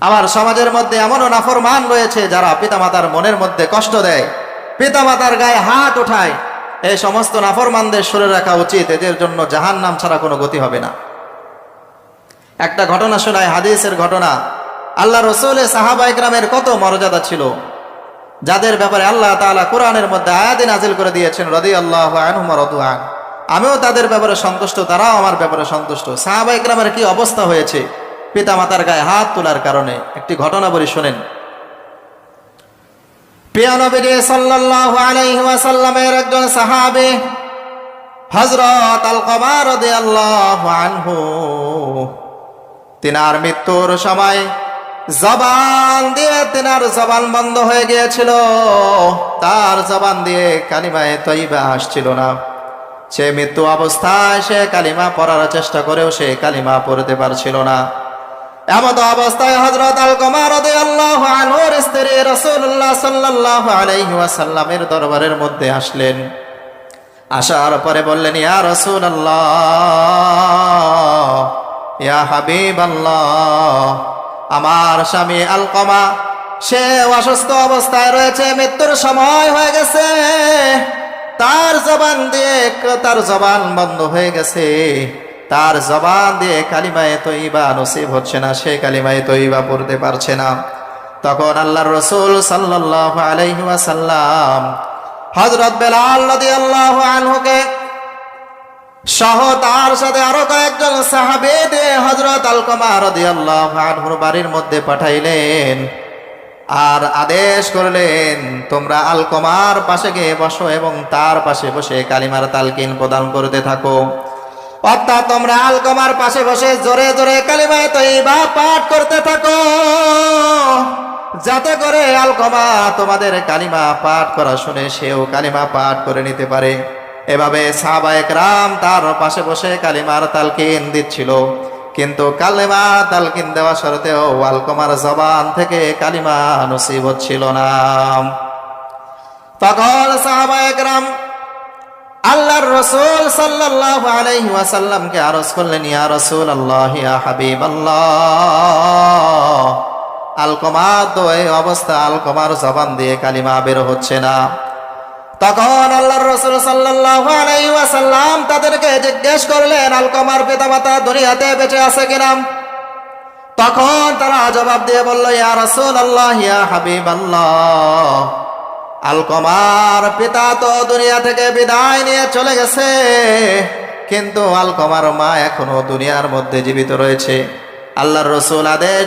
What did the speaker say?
আমার সমাজের মধ্যে এমনও নাফরমান রয়েছে যারা পিতামাতার মনের মধ্যে কষ্ট দেয়, পিতামাতার গায়ে হাত উঠায়। এই সমস্ত নাফরমানদের সরে রাখা উচিত, এদের জন্য জাহান্নাম ছাড়া কোনো গতি হবে না। একটা ঘটনা শোনায়, হাদিসের ঘটনা। আল্লাহ রসুলের সাহাবা ইকরামের কত মর্যাদা ছিল, যাদের ব্যাপারে আল্লাহ তাআলা কোরআনের মধ্যে আয়াত নাযিল করে দিয়েছেন, রাদিয়াল্লাহু আনহুম ওয়া রাদু আন। আমিও তাদের ব্যাপারে সন্তুষ্ট, তারাও আমার ব্যাপারে সন্তুষ্ট। সাহাবা ইকরামের কি অবস্থা হয়েছে পিতামাতার গায়ে হাত তোলার কারণে। একটি ঘটনা বলি শোনেন। প্রিয় নবী সাল্লাল্লাহু আলাইহি ওয়াসাল্লামের একজন সাহাবী হযরত আলকামা রাদিয়াল্লাহু আনহু, তিনার মৃত্যুর সময় জবান দিয়ে তিনার জবান বন্ধ হয়ে গিয়েছিল। তার জবান দিয়ে কালিমায়ে তয়্যিবা আসছিল না। সে মৃত্যু অবস্থায় সে কালিমা পড়ার চেষ্টা করেও সে কালিমা পড়তে পারছিল না। এমত অবস্থায় হযরত আলকামা রাদিয়াল্লাহু আনহুর স্ত্রী রাসূলুল্লাহ সাল্লাল্লাহু আলাইহি ওয়াসাল্লামের দরবারের মধ্যে আসলেন। আসার পরে বললেন, ইয়া রাসূলুল্লাহ, ইয়া হাবিবাল্লাহ, আমার স্বামী আলকামা সে অসুস্থ অবস্থায় রয়েছে, মৃত্যুর সময় হয়ে গেছে। তার জবান বন্ধ হয়ে গেছে। তার জবান দিয়ে কালিমায়ে তয়্যিবা নসিব হচ্ছে না, সে কালিমায়ে তয়্যিবা পড়তে পারছে না। তখন আল্লাহর রাসূল সাল্লাল্লাহু আলাইহি ওয়াসাল্লাম হযরত বেলাল রাদিয়াল্লাহু আনহুকে সহ তার সাথে আরো কয়েকজন সাহাবী দিয়ে হযরত আলকামা রাদিয়াল্লাহু আনহুর বাড়ির মধ্যে পাঠাইলেন আর আদেশ করলেন, তোমরা আলকামার পাশে গিয়ে বসো এবং তার পাশে বসে কালিমার তালকিন প্রদান করতে থাকো। অর্থাৎ তোমরা আলকামার পাশে বসে জোরে জোরে কালিমায়ে তয়্যিবা পাঠ করতে থাকো, যাতে করে আলকামা তোমাদের কালিমা পাঠ করা শুনে সেও কালিমা পাঠ করে নিতে পারে। এভাবে সাহাবায়ে কেরাম তার পাশে বসে কালিমার তালকিন দিচ্ছিল, কিন্তু কালিমা তালকিন দেওয়া সত্ত্বেও আলকামার জবান থেকে কালিমা নসিব হচ্ছিল না। তখন সাহাবায়ে কেরাম আল্লাহর রাসূল সাল্লাল্লাহু আলাইহি ওয়াসাল্লামকে আরজ করলেন, ইয়া রাসূলুল্লাহ, ইয়া হাবিবাল্লাহ, আলকামা তো এই অবস্থা, আলকামার জবান দিয়ে কালিমা বের হচ্ছে না। তখন আল্লাহর রাসূল সাল্লাল্লাহু আলাইহি ওয়াসাল্লাম তাদেরকে জিজ্ঞেস করলেন, আলকামার পিতামাতা দুনিয়াতে বেঁচে আছে কিনা? তখন তারা জবাব দিয়ে বলল, ইয়া রাসূলুল্লাহ, ইয়া হাবিবাল্লাহ, আলকামার পিতা তো দুনিয়া থেকে বিদায় নিয়ে চলে গেছে, কিন্তু আলকামার মা এখনো দুনিয়ার মধ্যে জীবিত রয়েছে। আল্লাহর রাসূল আদেশ